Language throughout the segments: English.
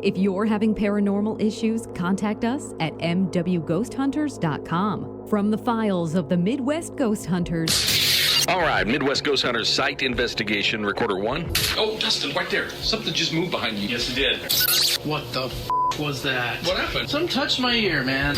If you're having paranormal issues, contact us at mwghosthunters.com. From the files of the Midwest Ghost Hunters. All right, Midwest Ghost Hunters site investigation, recorder 1. Oh, Dustin, right there. Something just moved behind you. Yes, it did. What the was that? What happened? Something touched my ear, man.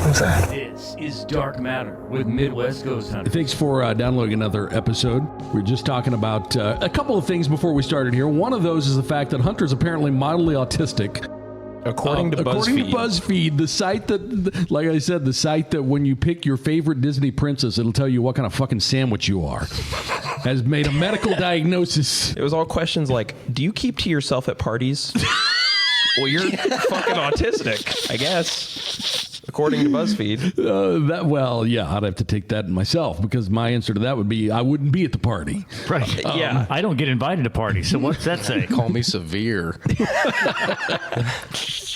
What's that? This is Dark Matter with Midwest Ghost Hunters. Thanks for downloading another episode. We were just talking about a couple of things before we started here. One of those is the fact that Hunter's apparently mildly autistic. According to BuzzFeed, the site that, like I said, the site that when you pick your favorite Disney princess, it'll tell you what kind of fucking sandwich you are, has made a medical diagnosis. It was all questions like, do you keep to yourself at parties? Well, you're fucking autistic, I guess. According to BuzzFeed. I'd have to take that myself because my answer to that would be I wouldn't be at the party. Right. Yeah. I don't get invited to parties, so what's that say? Call me severe.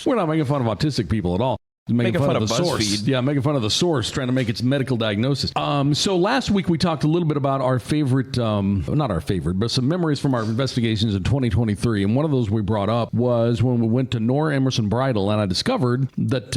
We're not making fun of autistic people at all. Making fun of the source. BuzzFeed. Yeah, making fun of the source, trying to make its medical diagnosis. So last week we talked a little bit about our favorite, not our favorite, but some memories from our investigations in 2023. And one of those we brought up was when we went to Nora Emerson Bridal, and I discovered that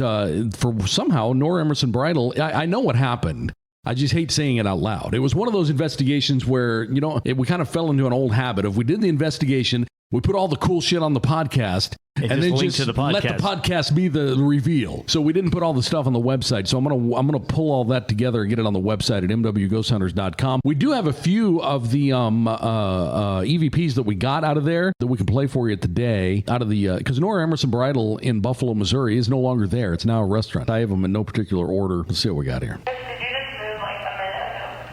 for somehow Nora Emerson Bridal, I know what happened. I just hate saying it out loud. It was one of those investigations where, we kind of fell into an old habit of we did the investigation, we put all the cool shit on the podcast, and then just to the podcast. let the podcast be the reveal. So we didn't put all the stuff on the website. So I'm gonna pull all that together and get it on the website at mwghosthunters.com. We do have a few of the EVPs that we got out of there that we can play for you today. Out of the because Nora Emerson Bridal in Buffalo, Missouri is no longer there. It's now a restaurant. I have them in no particular order. Let's see what we got here. Did you just move like a minute ago?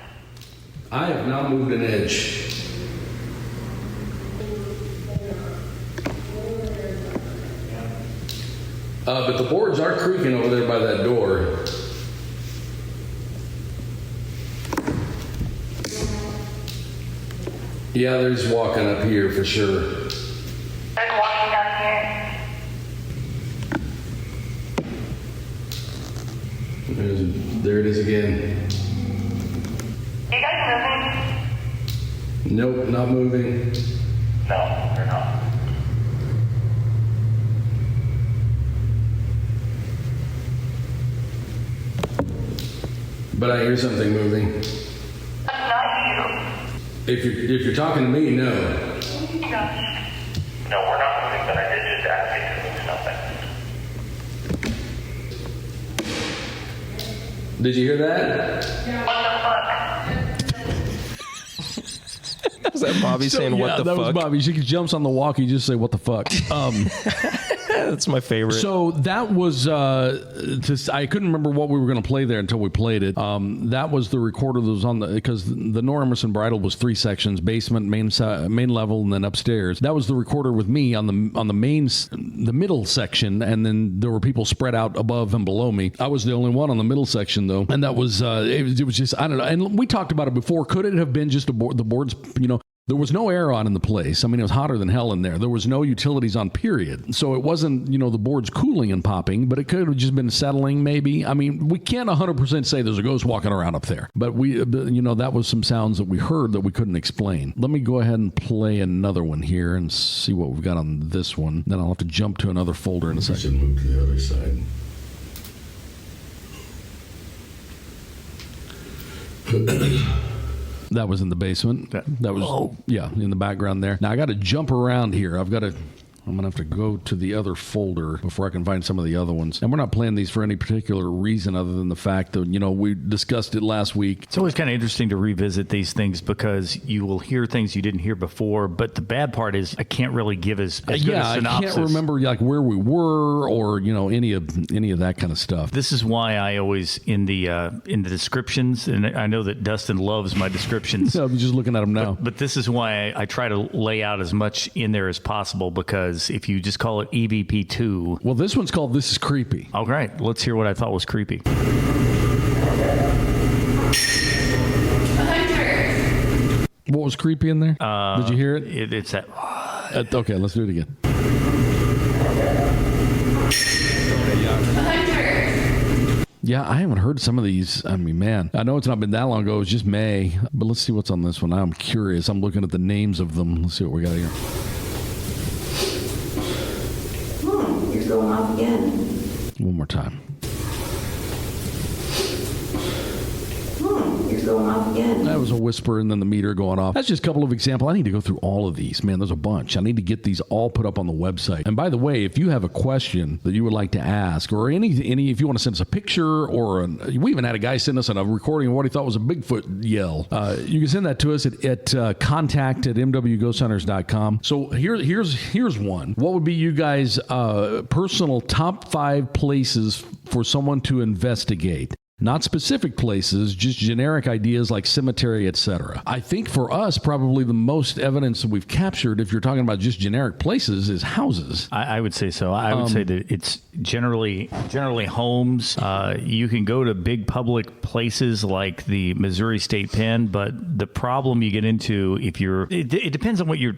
I have not moved an edge. But the boards are creaking over there by that door. Yeah, there's walking up here for sure. There's walking down here. There it is again. You guys moving? Nope, not moving. No, they're not. But I hear something moving. That's not If you're talking to me, no. you. No, we're not moving, but I did just ask you to move something. Did you hear that? What the fuck? Is that Bobby saying what the that fuck? was Bobby. She jumps on the walkie, just say what the fuck. That's my favorite. So that was I couldn't remember what we were going to play there until we played it. That was the recorder that was on because the Nora Emerson Bridal was 3 sections: basement, main level, and then upstairs. That was the recorder with me on the middle section, and then there were people spread out above and below me. I was the only one on the middle section though, and that was it was just, I don't know. And we talked about it before. Could it have been just the boards? There was no air on in the place. I mean, it was hotter than hell in there. There was no utilities on, period. So it wasn't, the boards cooling and popping, but it could have just been settling maybe. I mean, we can't 100% say there's a ghost walking around up there. But that was some sounds that we heard that we couldn't explain. Let me go ahead and play another one here and see what we've got on this one. Then I'll have to jump to another folder in a second. I should move to the other side. That was in the basement. That was, in the background there. Now I got to jump around here. I'm going to have to go to the other folder before I can find some of the other ones. And we're not playing these for any particular reason other than the fact that, we discussed it last week. It's always kind of interesting to revisit these things because you will hear things you didn't hear before. But the bad part is I can't really give as good a synopsis. I can't remember where we were or, any of that kind of stuff. This is why I always, in the descriptions, and I know that Dustin loves my descriptions. I'm just looking at them now. But this is why I try to lay out as much in there as possible because if you just call it EVP2. Well, this one's called This Is Creepy. All right. Let's hear what I thought was creepy. What was creepy in there? Did you hear it? It's that. Okay, let's do it again. A 100. Yeah, I haven't heard some of these. I mean, man, I know it's not been that long ago. It was just May. But let's see what's on this one. I'm curious. I'm looking at the names of them. Let's see what we got here. You're going off again. One more time. You're going off again. That was a whisper and then the meter going off. That's just a couple of examples. I need to go through all of these. Man, there's a bunch. I need to get these all put up on the website. And by the way, if you have a question that you would like to ask or any if you want to send us a picture or we even had a guy send us a recording of what he thought was a Bigfoot yell. You can send that to us at contact@mwghosthunters.com. So here's one. What would be you guys' personal top 5 places for someone to investigate? Not specific places, just generic ideas like cemetery, etc. I think for us, probably the most evidence that we've captured, if you're talking about just generic places, is houses. I would say so. I would say that it's generally homes. You can go to big public places like the Missouri State Pen, but the problem you get into it depends on what you're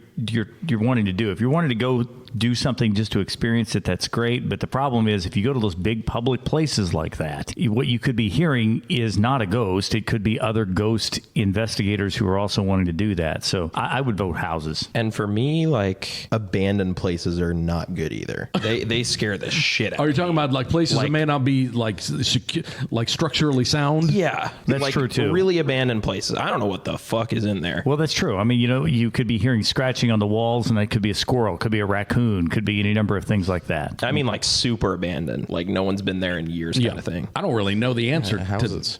wanting to do. If you're wanting to go do something just to experience it, that's great. But the problem is if you go to those big public places like that, what you could be hearing is not a ghost. It could be other ghost investigators who are also wanting to do that. So I would vote houses. And for me, like, abandoned places are not good either. They scare the shit out of me. Are you talking about like places that may not be like structurally sound? Yeah. That's like, true too. Really abandoned places. I don't know what the fuck is in there. Well, that's true. I mean, you could be hearing scratching on the walls, and that could be a squirrel, could be a raccoon, could be any number of things like that. I mean, like super abandoned, like no one's been there in years, kind of thing. I don't really know the answer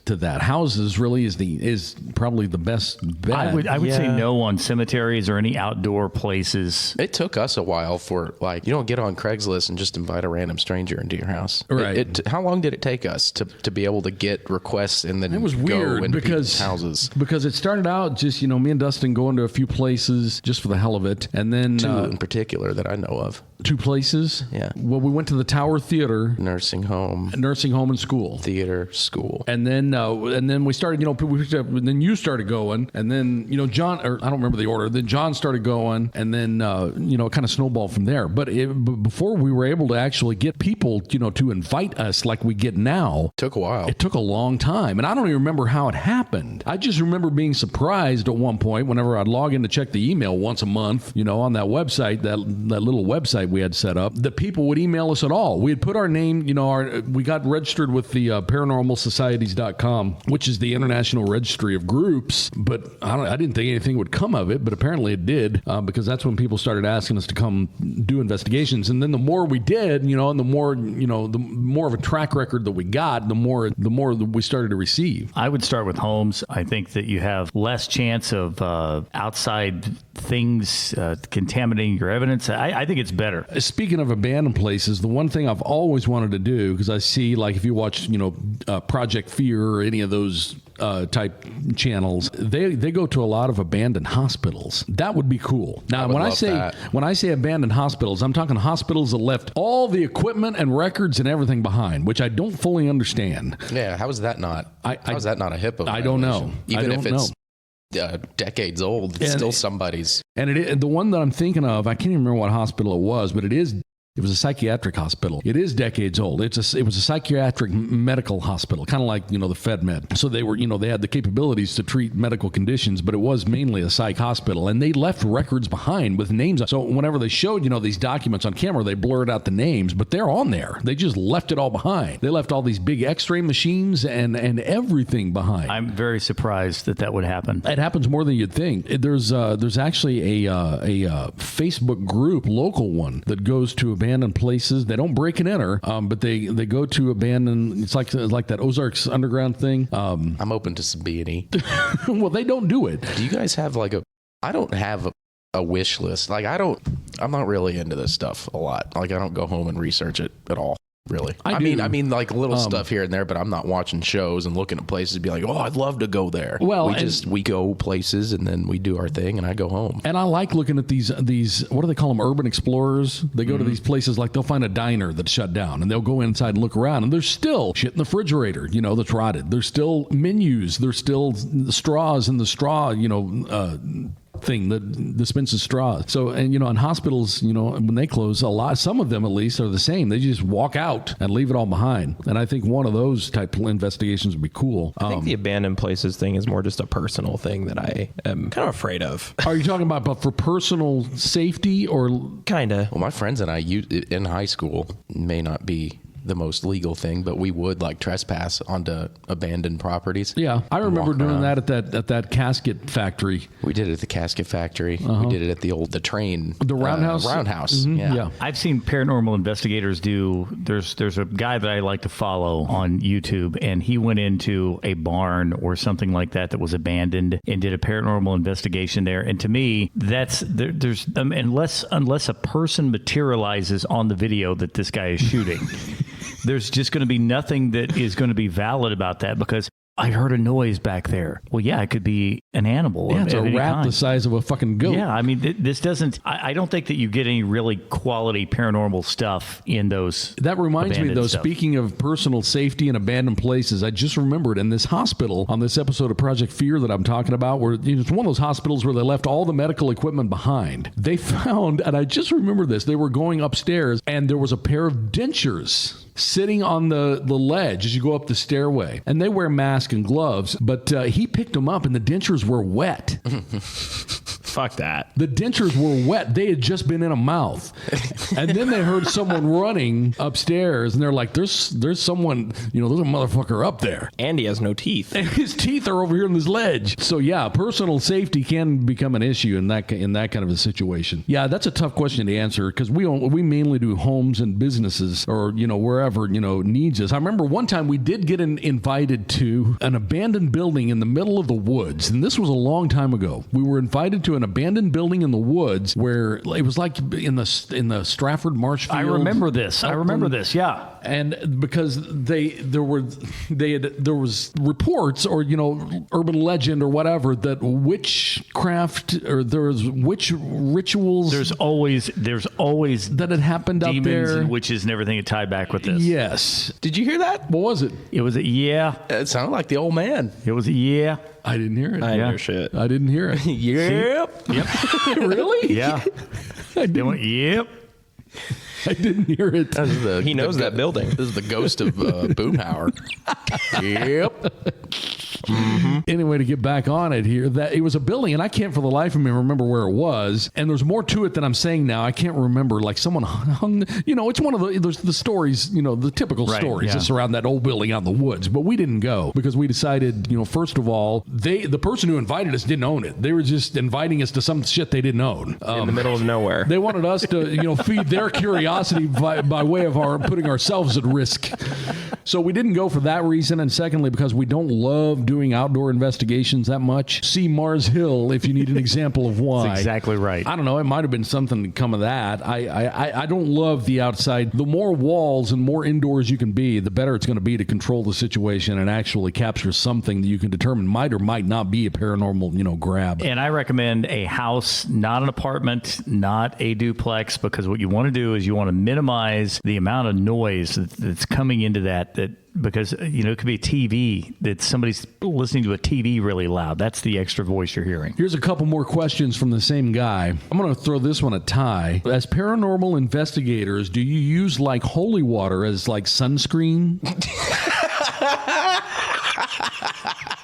to that. Houses really is probably the best bet. I would say no on cemeteries or any outdoor places. It took us a while for, like, you don't get on Craigslist and just invite a random stranger into your house. Right. How long did it take us to be able to get requests and then it was weird go because houses? Because it started out just me and Dustin going to a few places just for the hell of it, and then 2 in particular that I know of. 2 places. Yeah. Well, we went to the Tower Theater, nursing home and school. Theater, school. And then we started, and then you started going, and then, John, or I don't remember the order, then John started going, and then, it kind of snowballed from there. But before we were able to actually get people, to invite us like we get now. Took a while. It took a long time. And I don't even remember how it happened. I just remember being surprised at one point whenever I'd log in to check the email once a month, on that website, that little website we had set up, that people would email us at all. We had put our name, we got registered with the paranormalsocieties.com, which is the International Registry of Groups, but I didn't think anything would come of it, but apparently it did, because that's when people started asking us to come do investigations. And then the more we did, and the more of a track record that we got, the more that we started to receive. I would start with homes. I think that you have less chance of outside things contaminating your evidence. I think it's better. Speaking of abandoned places, the one thing I've always wanted to do, because I see, like, if you watch, Project Fear or any of those type channels, they go to a lot of abandoned hospitals. That would be cool. Now, when I say abandoned hospitals, I'm talking hospitals that left all the equipment and records and everything behind, which I don't fully understand. Yeah, how is that not? How is that not a HIPAA violation? I don't know. Even if it's decades old, it's still somebody's. And the one that I'm thinking of, I can't even remember what hospital it was, but it was a psychiatric hospital. It is decades old. It was a psychiatric medical hospital, kind of like, the FedMed. So they were, they had the capabilities to treat medical conditions, but it was mainly a psych hospital. And they left records behind with names. So whenever they showed, these documents on camera, they blurred out the names, but they're on there. They just left it all behind. They left all these big x-ray machines and everything behind. I'm very surprised that would happen. It happens more than you'd think. There's actually a Facebook group, local one, that goes to abandoned places. They don't break and enter, but they go to abandoned. It's like that Ozarks Underground thing. I'm open to some B&E. Well, they don't do it. Do you guys have I don't have a wish list. Like, I'm not really into this stuff a lot. Like, I don't go home and research it at all. Really? I mean, like little stuff here and there, but I'm not watching shows and looking at places and be like, oh, I'd love to go there. Well, we go places and then we do our thing and I go home. And I like looking at these, what do they call them? Urban explorers. They go to these places, like they'll find a diner that's shut down and they'll go inside and look around and there's still shit in the refrigerator, that's rotted. There's still menus. There's still straws in the straw, thing that dispenses straws. So, and in hospitals, when they close, some of them at least are the same. They just walk out and leave it all behind. And I think one of those type of investigations would be cool. I think the abandoned places thing is more just a personal thing that I am kind of afraid of. Are you talking about for personal safety or kind of? Well, my friends and I in high school may not be the most legal thing, but we would like trespass onto abandoned properties. Yeah, I remember doing that at that casket factory. We did it at the casket factory. We did it at the roundhouse. Roundhouse. Mm-hmm. Yeah. I've seen paranormal investigators do. There's a guy that I like to follow on YouTube, and he went into a barn or something like that was abandoned and did a paranormal investigation there. And to me, there's unless a person materializes on the video that this guy is shooting. There's just going to be nothing that is going to be valid about that because I heard a noise back there. Well, yeah, it could be an animal. Yeah, it's a rat the size of a fucking goat. Yeah, I mean, this doesn't... I don't think that you get any really quality paranormal stuff in those. That reminds me, though, stuff. Speaking of personal safety and abandoned places, I just remembered in this hospital, on this episode of Project Fear that I'm talking about, where it's one of those hospitals where they left all the medical equipment behind. They found, and I just remember this, they were going upstairs, and there was a pair of dentures sitting on the ledge as you go up the stairway. And they wear masks and gloves, but he picked them up and the dentures were wet. Fuck that. The dentures were wet. They had just been in a mouth. And then they heard someone running upstairs and they're like, there's someone, there's a motherfucker up there. And he has no teeth. And his teeth are over here on this ledge. So yeah, personal safety can become an issue in that kind of a situation. Yeah, that's a tough question to answer because we mainly do homes and businesses or, wherever, needs us. I remember one time we did get invited to an abandoned building in the middle of the woods. And this was a long time ago. We were invited to an abandoned building in the woods where it was like in the Stratford Marsh Field. I remember this. Yeah. And because there was reports or urban legend or whatever that witchcraft or there's witch rituals. There's always that had happened up there. Demons and witches and everything that tied back with this. Yes. Did you hear that? What was it? It was a yeah. It sounded like the old man. It was a yeah. I didn't hear it. I didn't hear shit. I didn't hear it. Yep. Really? Yeah. They went, yep. I didn't hear it. He knows that building. This is the ghost of Boomhauer. Yep. Mm-hmm. Anyway, to get back on it here, that it was a building, and I can't for the life of me remember where it was. And there's more to it than I'm saying now. I can't remember. Like someone hung, it's one of there's the stories, the typical stories just around that old building out in the woods. But we didn't go because we decided, first of all, the person who invited us didn't own it. They were just inviting us to some shit they didn't own in the middle of nowhere. They wanted us to, feed their curiosity by way of putting ourselves at risk. So we didn't go for that reason, and secondly, because we don't love doing outdoor investigations that much. See Mars Hill if you need an example of why. That's exactly right. I don't know. It might have been something to come of that. I don't love the outside. The more walls and more indoors you can be, the better it's going to be to control the situation and actually capture something that you can determine might or might not be a paranormal, grab. And I recommend a house, not an apartment, not a duplex, because what you want to do is you want to minimize the amount of noise that's coming into that because, it could be a TV that somebody's listening to a TV really loud. That's the extra voice you're hearing. Here's a couple more questions from the same guy. I'm going to throw this one at Ty. As paranormal investigators, do you use like holy water as like sunscreen?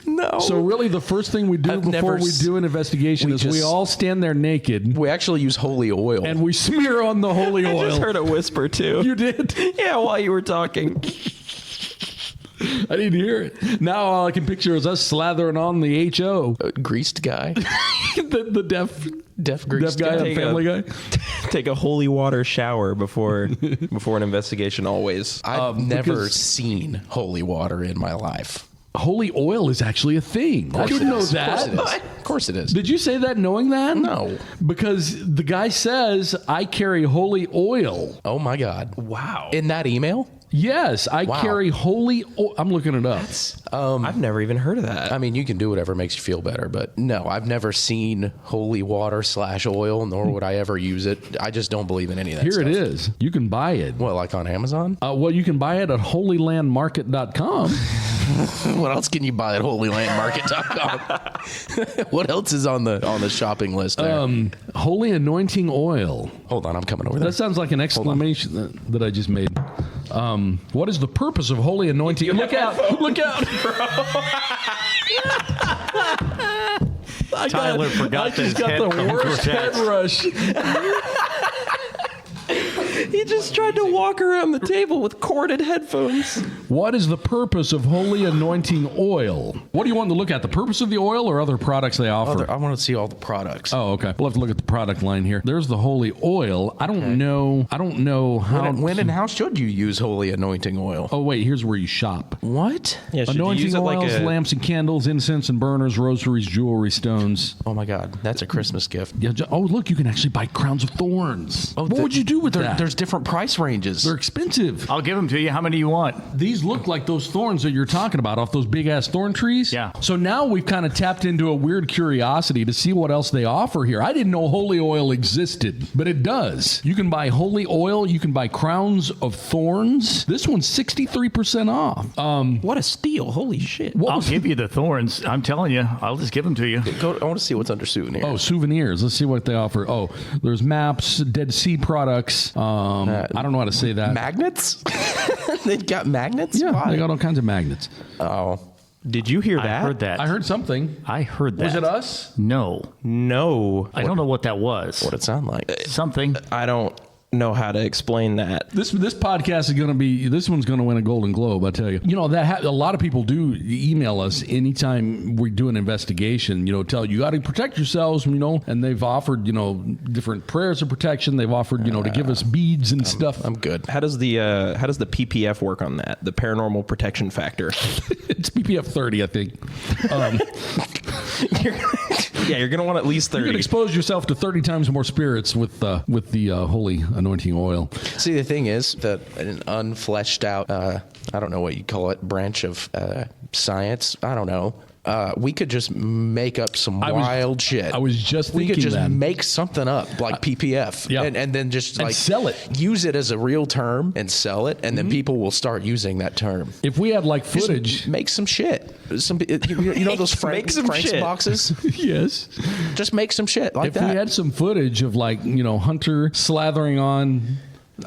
No. So really the first thing we do before we do an investigation is we all stand there naked. We actually use holy oil. And we smear on the holy oil. I just heard a whisper too. You did? Yeah, while you were talking. I didn't hear it. Now all I can picture is us slathering on the HO. Greased guy. the deaf greased guy on Family Guy. Take a holy water shower before an investigation always. I've never seen holy water in my life. Holy oil is actually a thing. I didn't know that. Of course it is. Did you say that knowing that? No. Because the guy says, I carry holy oil. Oh my God. Wow. In that email? Yes, I carry holy oil. I'm looking it up. I've never even heard of that. I mean, you can do whatever makes you feel better, but no, I've never seen holy water / oil, nor would I ever use it. I just don't believe in any of that Here stuff. it is. You can buy it. What, like on Amazon? Well, you can buy it at holylandmarket.com. What else can you buy at holylandmarket.com? What else is on the shopping list there? Holy anointing oil. Hold on, I'm coming over there. That sounds like an exclamation that I just made. What is the purpose of holy anointing? Look out! Look out! Tyler forgot I just got the worst head rush. He just tried to walk around the table with corded headphones. What is the purpose of holy anointing oil? What do you want to look at? The purpose of the oil or other products they offer? I want to see all the products. Oh, okay. We'll have to look at the product line here. There's the holy oil. I don't know how. When and how should you use holy anointing oil? Oh, wait. Here's where you shop. What? Yeah, should you Anointing use it oils, like lamps and candles, incense and burners, rosaries, jewelry, stones. Oh my God, that's a Christmas gift. Yeah. Oh, look, you can actually buy crowns of thorns. Oh, what would you do with that? There's different price ranges. They're expensive. I'll give them to you. How many do you want? These look like those thorns that you're talking about off those big ass thorn trees. Yeah. So now we've kind of tapped into a weird curiosity to see what else they offer here. I didn't know holy oil existed, but it does. You can buy holy oil. You can buy crowns of thorns. This one's 63% off. What a steal. Holy shit. I'll give you the thorns. I'm telling you. I'll just give them to you. I want to see what's under souvenirs. Oh, souvenirs. Let's see what they offer. Oh, there's maps, Dead Sea products. I don't know how to say that. Magnets? They've got magnets? Yeah, Why? they got all kinds of magnets. Oh. Did you hear that? I heard that. I heard something. I heard that. Was it us? No. No. I don't know what that was. What it sound like? Something. I don't know how to explain that. This podcast is going to be, this one's going to win a Golden Globe, I tell you. You know, a lot of people do email us anytime we do an investigation, tell you got to protect yourselves, and they've offered, different prayers of protection. They've offered, to give us beads and stuff. I'm good. How does the PPF work on that? The paranormal protection factor. It's PPF 30, I think. You're going to want at least 30. You can expose yourself to 30 times more spirits with the holy anointing oil. See, the thing is that an unfleshed out, I don't know what you call it, branch of science. I don't know. We could just make up some wild shit. I was just thinking we could just that. make something up like PPF, yeah. and then just and like sell it, use it as a real term, and sell it, and then people will start using that term. If we had like footage, just make some shit. Some you know those Frank's boxes. Yes, just make some shit like that. If we had some footage of Hunter slathering on.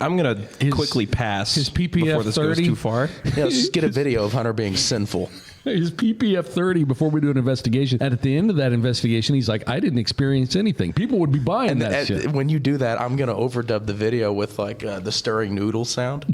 I'm going to quickly pass his PPF before this 30. goes too far. Yeah, let's just get a video of Hunter being sinful. His PPF 30 before we do an investigation. And at the end of that investigation, he's like, I didn't experience anything. People would be buying that shit. When you do that, I'm going to overdub the video with the stirring noodle sound.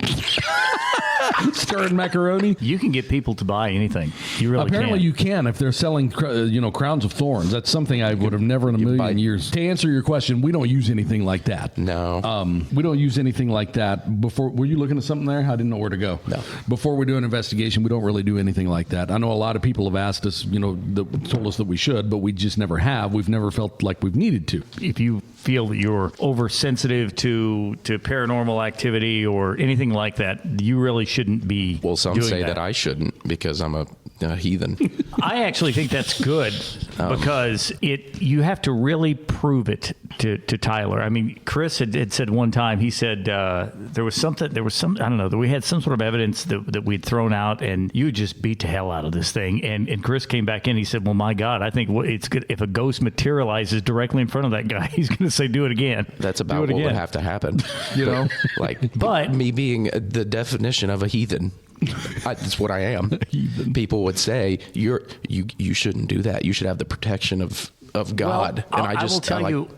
Stirring macaroni. You can get people to buy anything. You really Apparently can. You can if they're selling crowns of thorns. That's something I would have never in a million years. To answer your question, we don't use anything like that. No. We don't use anything like that. Before, were you looking at something there? I didn't know where to go. No. Before we do an investigation, we don't really do anything like that. I know a lot of people have asked us, told us that we should, but we just never have. We've never felt like we've needed to. If you feel that you're oversensitive to paranormal activity or anything like that, you really shouldn't be. Well, some doing say that I shouldn't because I'm a heathen. I actually think that's good because you have to really prove it to Tyler. I mean, Chris had said one time, he said there was some, I don't know, that we had some sort of evidence that we'd thrown out and you just beat the hell out of this thing. And Chris came back in, he said, well, my God, I think it's good if a ghost materializes directly in front of that guy, he's going to say, do it again. That's about what would have to happen. But me being the definition of a heathen. That's what I am. People would say you shouldn't do that. You should have the protection of God. Well, and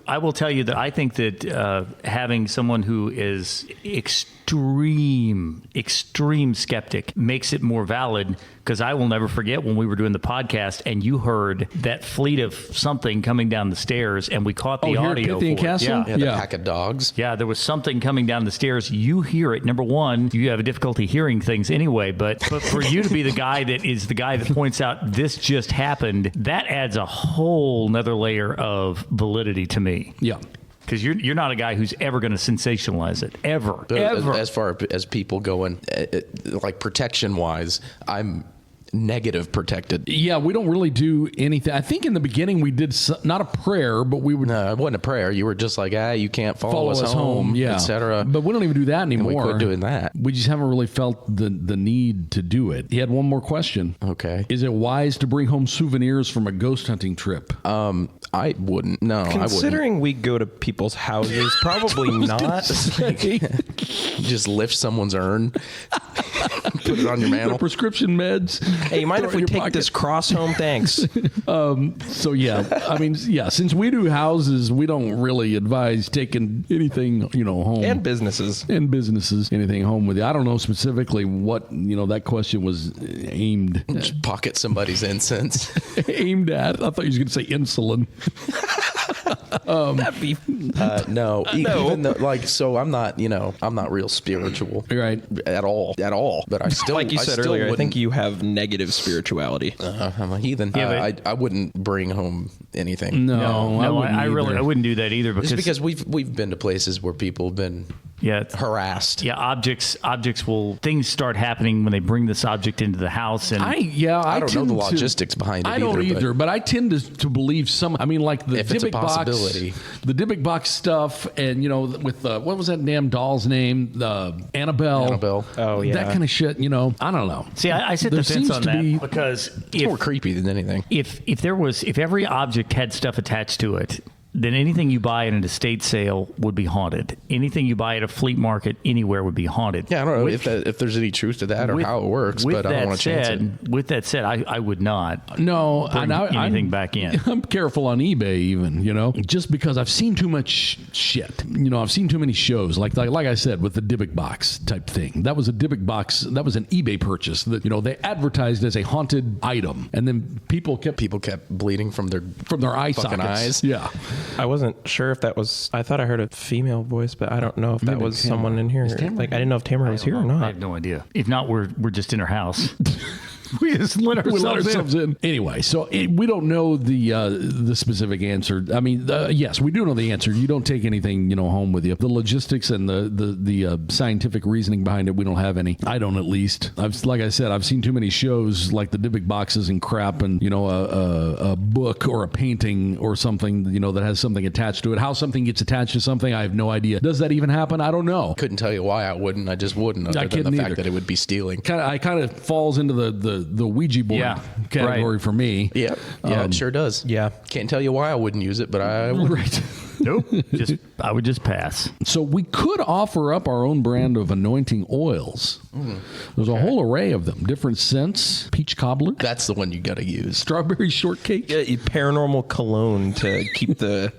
I will tell you that I think that having someone who is extreme skeptic makes it more valid, because I will never forget when we were doing the podcast and you heard that fleet of something coming down the stairs and we caught the audio for it. Yeah, the pack of dogs. Yeah, there was something coming down the stairs. You hear it. Number one, you have a difficulty hearing things anyway, but for you to be the guy that points out this just happened, that adds a whole nother layer of validity to me. Yeah. Because you're not a guy who's ever going to sensationalize it. Ever. As far as people going, like protection-wise, negative protected. Yeah, we don't really do anything. I think in the beginning we did not a prayer, but we would. No, it wasn't a prayer. You were just like, you can't follow us home, yeah, etc. But we don't even do that anymore. And we quit doing that. We just haven't really felt the need to do it. He had one more question. Okay. Is it wise to bring home souvenirs from a ghost hunting trip? I wouldn't. No, I wouldn't. Considering we go to people's houses, probably not. Just lift someone's urn, put it on your mantle. Prescription meds. Hey, you mind if we take this cross home? Thanks. So yeah, I mean, yeah. Since we do houses, we don't really advise taking anything, home. And businesses. Anything home with you. I don't know specifically what that question was aimed. Just pocket somebody's incense. Aimed at. I thought you was going to say insulin. That'd be no. Even though, so I'm not, I'm not real spiritual, right? At all. But I still, like you said earlier, I think you have negative spirituality. I'm a heathen. Yeah, I wouldn't bring home anything. No, I wouldn't do that either. Because we've been to places where people have been harassed. Yeah, things start happening when they bring this object into the house, and I don't know the logistics behind it. I don't either, but I tend to believe some. I mean, like the Dybbuk box stuff, and with what was that damn doll's name? Annabelle. Oh yeah, that kind of shit. I don't know. See, I sit the fence on that because it's more creepy than anything. If every object had stuff attached to it, then anything you buy at an estate sale would be haunted. Anything you buy at a flea market anywhere would be haunted. Yeah, I don't know if there's any truth to that or how it works, but I don't want to chance it. With that said, I would not. No, bring anything back in. I'm careful on eBay, even just because I've seen too much shit. I've seen too many shows. Like I said, with the Dybbuk box type thing. That was a Dybbuk box. That was an eBay purchase that they advertised as a haunted item, and then people kept bleeding from their eye fucking sockets. eyes. Yeah. I wasn't sure if that was. I thought I heard a female voice, but I don't know if that was someone in here. Like I didn't know if Tamara was here or not. I have no idea. If not, we're just in her house. We just let ourselves in. Anyway, so we don't know the specific answer. I mean, yes, we do know the answer. You don't take anything home with you. The logistics and the scientific reasoning behind it, we don't have any. I don't, at least. Like I said, I've seen too many shows like the Dybbuk boxes and crap, and a book or a painting or something that has something attached to it. How something gets attached to something, I have no idea. Does that even happen? I don't know. Couldn't tell you why I wouldn't. I just wouldn't. Other than the fact that it would be stealing. I kind of falls into the Ouija board category for me. Yeah, it sure does. Yeah, can't tell you why I wouldn't use it, but I would. Right. Nope. I would just pass. So we could offer up our own brand of anointing oils. There's a whole array of them. Different scents. Peach cobbler. That's the one you got to use. Strawberry shortcake. Paranormal cologne to keep the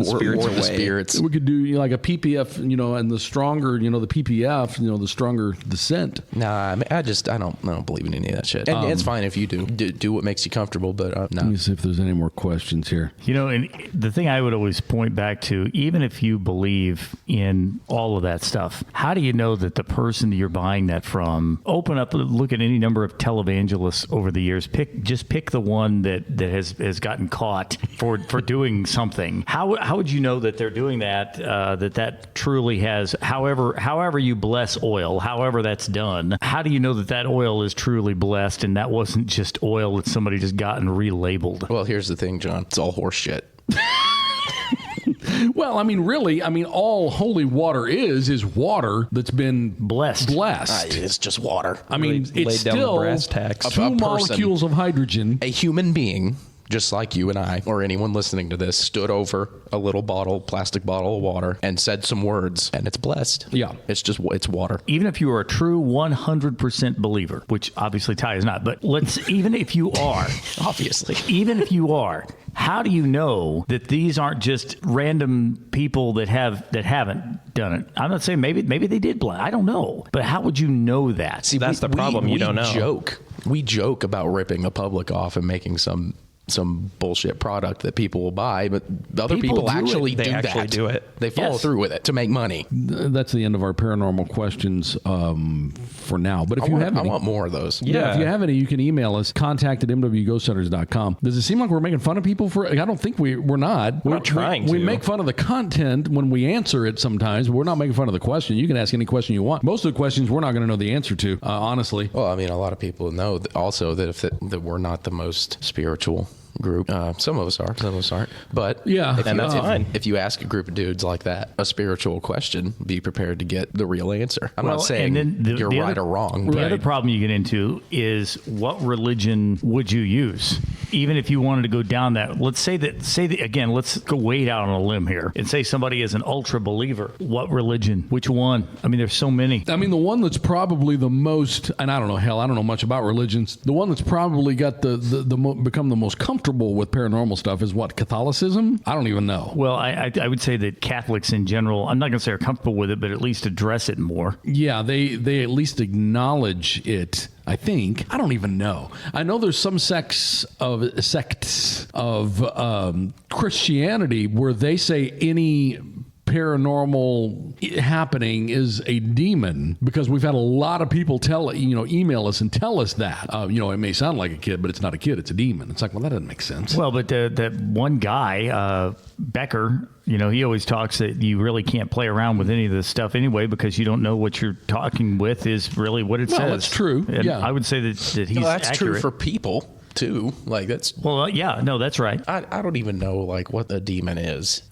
spirits away. Spirits. We could do like a PPF, and the stronger, the PPF, the stronger the scent. Nah, I don't believe in any of that shit. And it's fine if you do what makes you comfortable, but no. Let me see if there's any more questions here. And the thing I would always point back to, even if you believe in all of that stuff, how do you know that the person that you're buying that from? Open up, look at any number of televangelists over the years. Pick the one that has gotten caught for doing something. How would you know that they're doing that? That truly has, however you bless oil, however that's done. How do you know that oil is truly blessed and that wasn't just oil that somebody just got and relabeled? Well, here's the thing, John. It's all horse shit. Well, all holy water is water that's been blessed. It's just water. It's still two molecules of hydrogen. A human being, just like you and I, or anyone listening to this, stood over a little plastic bottle of water and said some words, and it's blessed. Yeah. It's water. Even if you are a true 100% believer, which obviously Ty is not, but even if you are, obviously, even if you are, how do you know that these aren't just random people that haven't done it? I'm not saying maybe they did bless. I don't know, but how would you know that? See, that's the problem. You don't know. We joke about ripping the public off and making some some bullshit product that people will buy, but other people actually do that. They follow through with it to make money. That's the end of our paranormal questions for now. But if I want more of those. Yeah, if you have any, you can email us, contact@mwghosthunters.com. Does it seem like we're making fun of people for it? I don't think we're not. We're trying to. We make fun of the content when we answer it sometimes, but we're not making fun of the question. You can ask any question you want. Most of the questions we're not going to know the answer to, honestly. Well, I mean, a lot of people know also that we're not the most spiritual group. Some of us are, some of us aren't. But that's fine. If you ask a group of dudes like that a spiritual question, be prepared to get the real answer. I'm not saying you're right or wrong. The other problem you get into is what religion would you use? Even if you wanted to go down that, let's go way out on a limb here and say somebody is an ultra believer. What religion? Which one? I mean, there's so many. I mean, the one that's probably the most, and I don't know much about religions. The one that's probably got become the most comfortable with paranormal stuff is what, Catholicism? I don't even know. Well, I would say that Catholics in general, I'm not going to say are comfortable with it, but at least address it more. Yeah, they at least acknowledge it. I think. I don't even know. I know there's some sects of Christianity where they say any paranormal happening is a demon, because we've had a lot of people email us and tell us that. It may sound like a kid, but it's not a kid, it's a demon. It's like, well, that doesn't make sense. Well, but that one guy, Becker, he always talks that you really can't play around with any of this stuff anyway, because you don't know what you're talking with is really what it says. That's true. And I would say that he's that's accurate. true for people too. Like that's that's right. I don't even know what a demon is.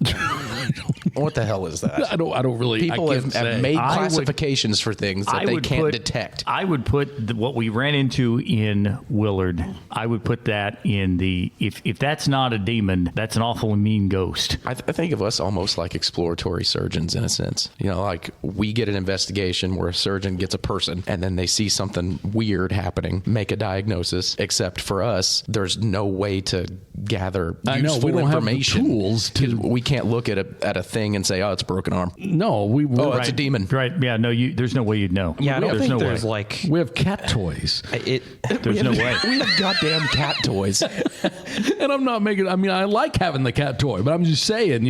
What the hell is that? I don't really. People have made classifications for things that they can't detect. I would put what we ran into in Willard. I would put that in if that's not a demon, that's an awful mean ghost. I think of us almost like exploratory surgeons in a sense. Like we get an investigation where a surgeon gets a person and then they see something weird happening, make a diagnosis. Except for us, there's no way to gather useful information. Have the tools we can't look at a thing and say, oh, it's a broken arm. No, it's a demon. Right. Yeah. No, there's no way you'd know. Yeah, I don't think there's we have cat toys. There's no way. We have goddamn cat toys. And I'm not making, I like having the cat toy, but I'm just saying,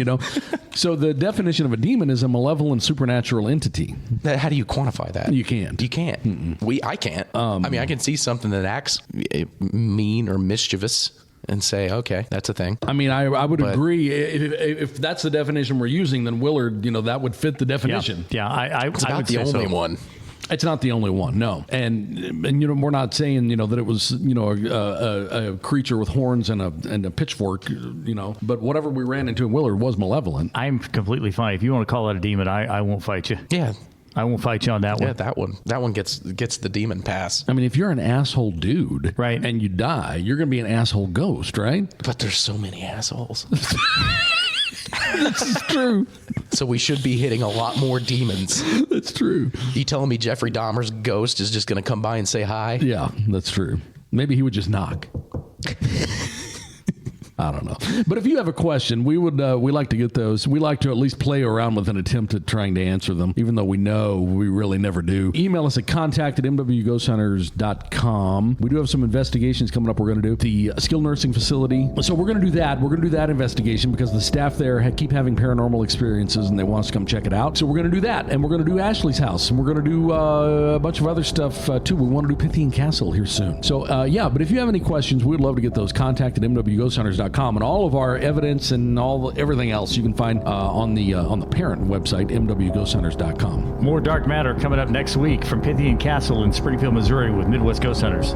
So the definition of a demon is a malevolent supernatural entity. How do you quantify that? You can't. You can't. I can't. I can see something that acts mean or mischievous and say, okay, that's a thing. I would agree. If that's the definition we're using, then Willard, that would fit the definition. Yeah, it's about the only one. It's not the only one, no. And we're not saying, that it was, a creature with horns and a pitchfork, but whatever we ran into in Willard was malevolent. I'm completely fine. If you want to call that a demon, I won't fight you. Yeah. I won't fight you on that one. Yeah, that one gets the demon pass. If you're an asshole dude, right, and you die, you're going to be an asshole ghost, right? But there's so many assholes. This is true. So we should be hitting a lot more demons. That's true. You telling me Jeffrey Dahmer's ghost is just going to come by and say hi? Yeah, that's true. Maybe he would just knock. I don't know. But if you have a question, we like to get those. We like to at least play around with an attempt at trying to answer them, even though we know we really never do. Email us at contact@mwghosthunters.com. We do have some investigations coming up we're going to do. The skilled nursing facility. So we're going to do that. We're going to do that investigation because the staff there keep having paranormal experiences and they want us to come check it out. So we're going to do that. And we're going to do Ashley's house. And we're going to do a bunch of other stuff too. We want to do Pythian Castle here soon. So but if you have any questions, we'd love to get those. Contact@mwghosthunters.com. And all of our evidence and everything else you can find on the parent website, mwghosthunters.com. More Dark Matter coming up next week from Pythian Castle in Springfield, Missouri with Midwest Ghost Hunters.